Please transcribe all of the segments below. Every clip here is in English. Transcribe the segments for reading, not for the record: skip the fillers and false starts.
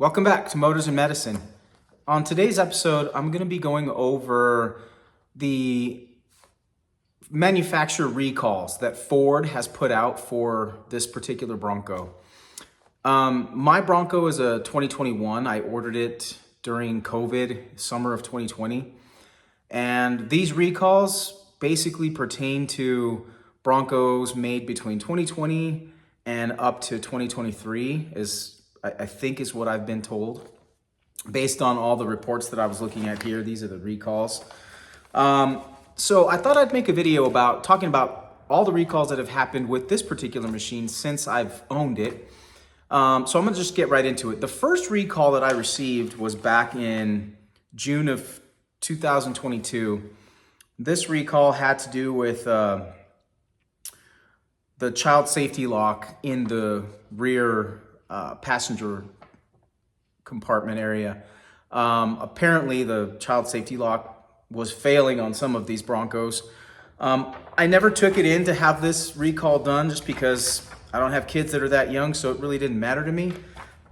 Welcome back to Motors and Medicine. On today's episode, I'm going to be going over the manufacturer recalls that Ford has put out for this particular Bronco. My Bronco is a 2021. I ordered it during COVID, summer of 2020. And these recalls basically pertain to Broncos made between 2020 and up to 2023 I think is what I've been told. Based on all the reports that I was looking at here, these are the recalls. So I thought I'd make a video about talking about all the recalls that have happened with this particular machine since I've owned it. So I'm gonna just get right into it. The first recall that I received was back in June of 2022. This recall had to do with the child safety lock in the rear passenger compartment area. Apparently the child safety lock was failing on some of these Broncos. I never took it in to have this recall done just because I don't have kids that are that young, so it really didn't matter to me.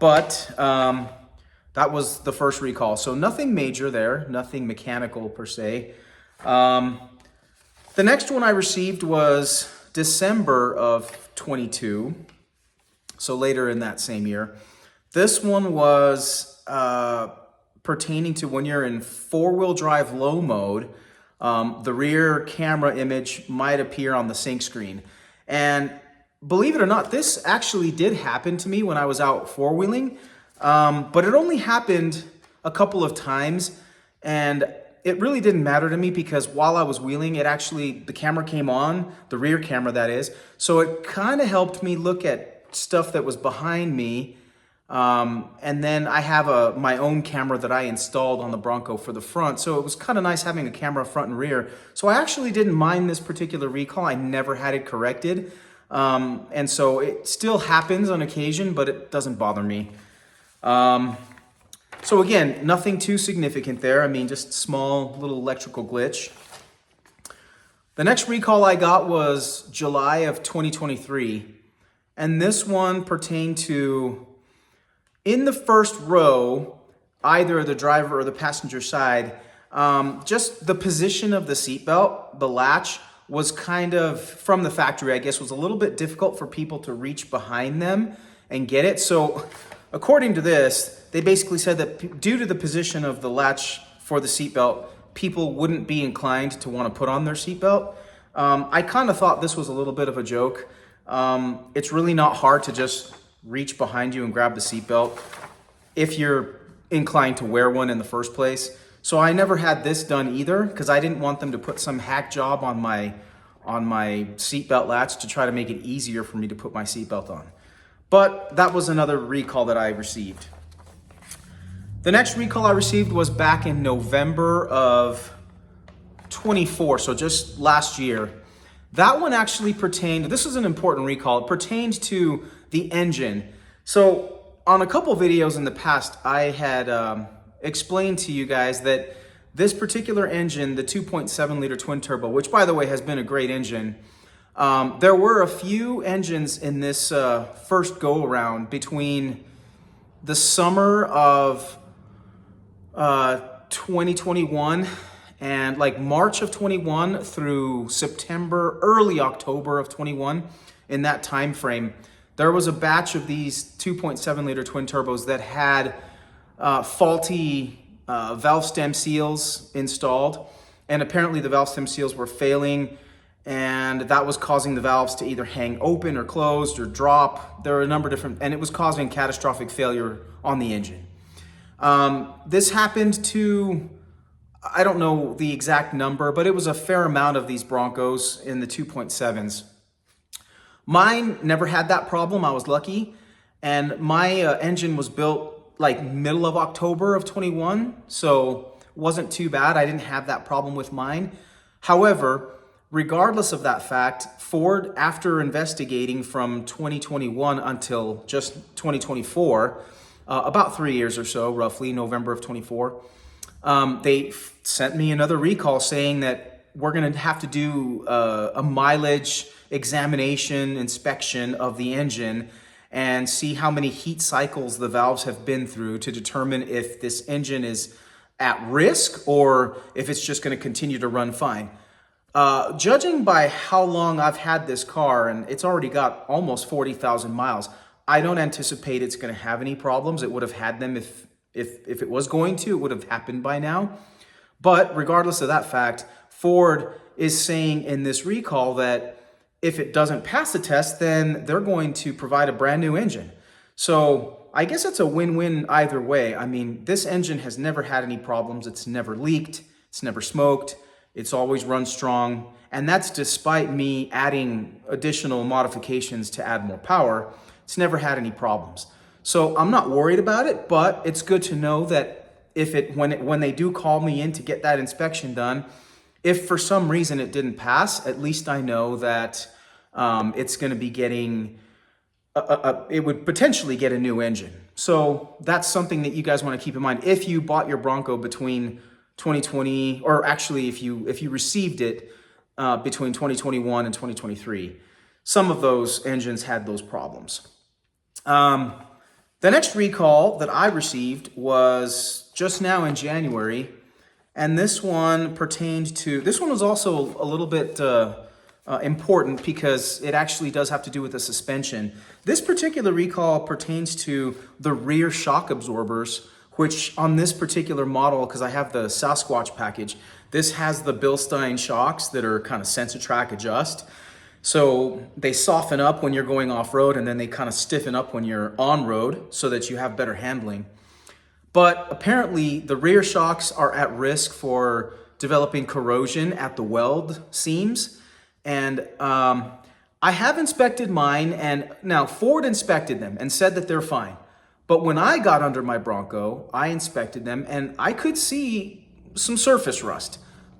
But that was the first recall. So nothing major there, nothing mechanical per se. The next one I received was December of 22. So later in that same year. This one was pertaining to when you're in four-wheel drive low mode, the rear camera image might appear on the sync screen. And believe it or not, this actually did happen to me when I was out four-wheeling, but it only happened a couple of times, and it really didn't matter to me because while I was wheeling, the camera came on, the rear camera that is, so it kind of helped me look at stuff that was behind me. And then I have my own camera that I installed on the Bronco for the front. So it was kind of nice having a camera front and rear. So I actually didn't mind this particular recall. I never had it corrected. And so it still happens on occasion, but it doesn't bother me. So again, nothing too significant there. I mean, just small little electrical glitch. The next recall I got was July of 2023. And this one pertained to, in the first row, either the driver or the passenger side, just the position of the seatbelt, the latch, was kind of, from the factory, I guess, was a little bit difficult for people to reach behind them and get it. So according to this, they basically said that due to the position of the latch for the seatbelt, people wouldn't be inclined to want to put on their seatbelt. I kind of thought this was a little bit of a joke. It's really not hard to just reach behind you and grab the seatbelt if you're inclined to wear one in the first place. So I never had this done either because I didn't want them to put some hack job on my seatbelt latch to try to make it easier for me to put my seatbelt on. But that was another recall that I received. The next recall I received was back in November of 24, so just last year. That one actually pertained, this is an important recall, it pertained to the engine. So on a couple videos in the past, I had explained to you guys that this particular engine, the 2.7 liter twin turbo, which by the way has been a great engine, there were a few engines in this first go around between the summer of 2021 and like March of 21 through September, early October of 21, in that time frame, there was a batch of these 2.7 liter twin turbos that had faulty valve stem seals installed. And apparently the valve stem seals were failing, and that was causing the valves to either hang open or closed or drop. There were a number of different, and it was causing catastrophic failure on the engine. This happened to, I don't know the exact number, but it was a fair amount of these Broncos in the 2.7s. Mine never had that problem. I was lucky. And my engine was built like middle of October of 21. So wasn't too bad. I didn't have that problem with mine. However, regardless of that fact, Ford, after investigating from 2021 until just 2024, about 3 years or so, roughly, November of 24, they sent me another recall saying that we're going to have to do a mileage examination, inspection of the engine, and see how many heat cycles the valves have been through to determine if this engine is at risk or if it's just going to continue to run fine. Judging by how long I've had this car, and it's already got almost 40,000 miles, I don't anticipate it's going to have any problems. It would have had them if it was going to, it would have happened by now. But regardless of that fact, Ford is saying in this recall that if it doesn't pass the test, then they're going to provide a brand new engine. So I guess it's a win-win either way. I mean, this engine has never had any problems. It's never leaked. It's never smoked. It's always run strong. And that's despite me adding additional modifications to add more power. It's never had any problems. So I'm not worried about it, but it's good to know that when they do call me in to get that inspection done, if for some reason it didn't pass, at least I know that it's going to be getting, it would potentially get a new engine. So that's something that you guys want to keep in mind. If you bought your Bronco between 2020, or actually if you received it between 2021 and 2023, some of those engines had those problems. The next recall that I received was just now in January. And this one was also a little bit important because it actually does have to do with the suspension. This particular recall pertains to the rear shock absorbers, which on this particular model, because I have the Sasquatch package, this has the Bilstein shocks that are kind of Sensotrack adjust. So they soften up when you're going off-road and then they kind of stiffen up when you're on-road so that you have better handling. But apparently the rear shocks are at risk for developing corrosion at the weld seams. And I have inspected mine, and now Ford inspected them and said that they're fine. But when I got under my Bronco, I inspected them and I could see some surface rust.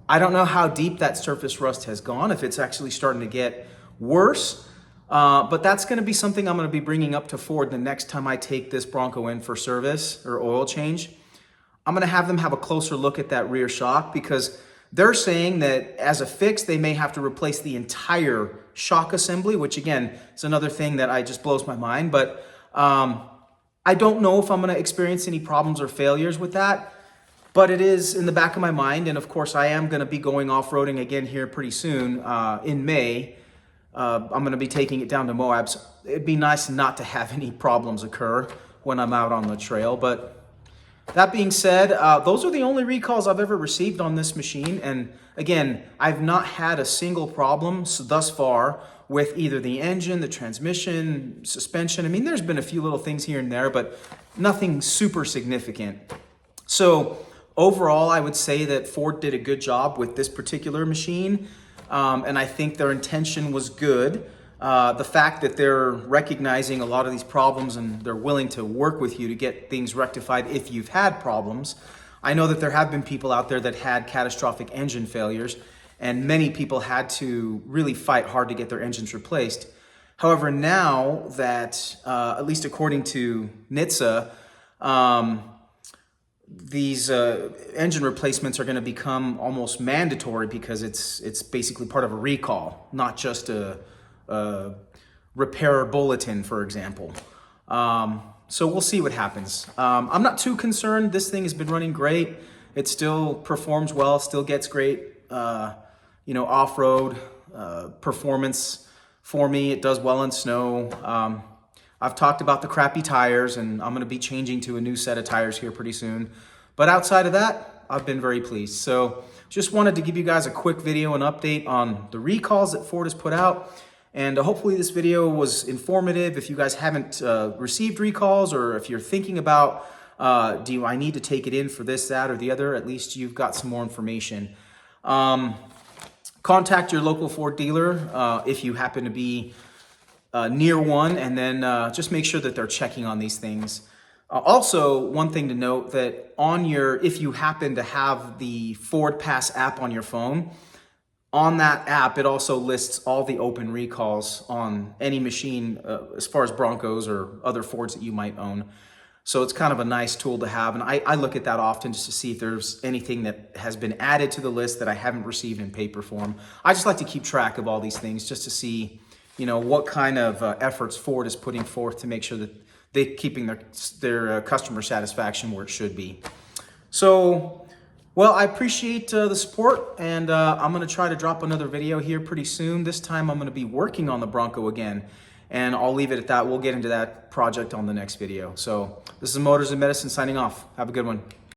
I don't know how deep that surface rust has gone, if it's actually starting to get worse. But that's going to be something I'm going to be bringing up to Ford the next time I take this Bronco in for service or oil change. I'm going to have them have a closer look at that rear shock because they're saying that as a fix, they may have to replace the entire shock assembly, which again, is another thing that just blows my mind. But I don't know if I'm going to experience any problems or failures with that, but it is in the back of my mind. And of course, I am going to be going off-roading again here pretty soon in May. I'm going to be taking it down to Moab. So it'd be nice not to have any problems occur when I'm out on the trail. But that being said, those are the only recalls I've ever received on this machine. And again, I've not had a single problem thus far with either the engine, the transmission, suspension. I mean, there's been a few little things here and there, but nothing super significant. So overall, I would say that Ford did a good job with this particular machine. And I think their intention was good. The fact that they're recognizing a lot of these problems and they're willing to work with you to get things rectified if you've had problems. I know that there have been people out there that had catastrophic engine failures, and many people had to really fight hard to get their engines replaced. However, now that, at least according to NHTSA, these engine replacements are going to become almost mandatory because it's basically part of a recall, not just a repair bulletin, for example. So we'll see what happens. I'm not too concerned. This thing has been running great. It still performs well, still gets great, off-road performance for me. It does well in snow. I've talked about the crappy tires, and I'm going to be changing to a new set of tires here pretty soon. But outside of that, I've been very pleased. So just wanted to give you guys a quick video and update on the recalls that Ford has put out. And hopefully this video was informative. If you guys haven't received recalls, or if you're thinking about, do I need to take it in for this, that, or the other, at least you've got some more information. Contact your local Ford dealer if you happen to be near one, and then just make sure that they're checking on these things. Also, one thing to note that if you happen to have the Ford Pass app on your phone, on that app, it also lists all the open recalls on any machine as far as Broncos or other Fords that you might own. So it's kind of a nice tool to have. And I look at that often just to see if there's anything that has been added to the list that I haven't received in paper form. I just like to keep track of all these things just to see, what kind of efforts Ford is putting forth to make sure that they're keeping their customer satisfaction where it should be. So, well, I appreciate the support, and I'm going to try to drop another video here pretty soon. This time I'm going to be working on the Bronco again, and I'll leave it at that. We'll get into that project on the next video. So this is Motors and Medicine signing off. Have a good one.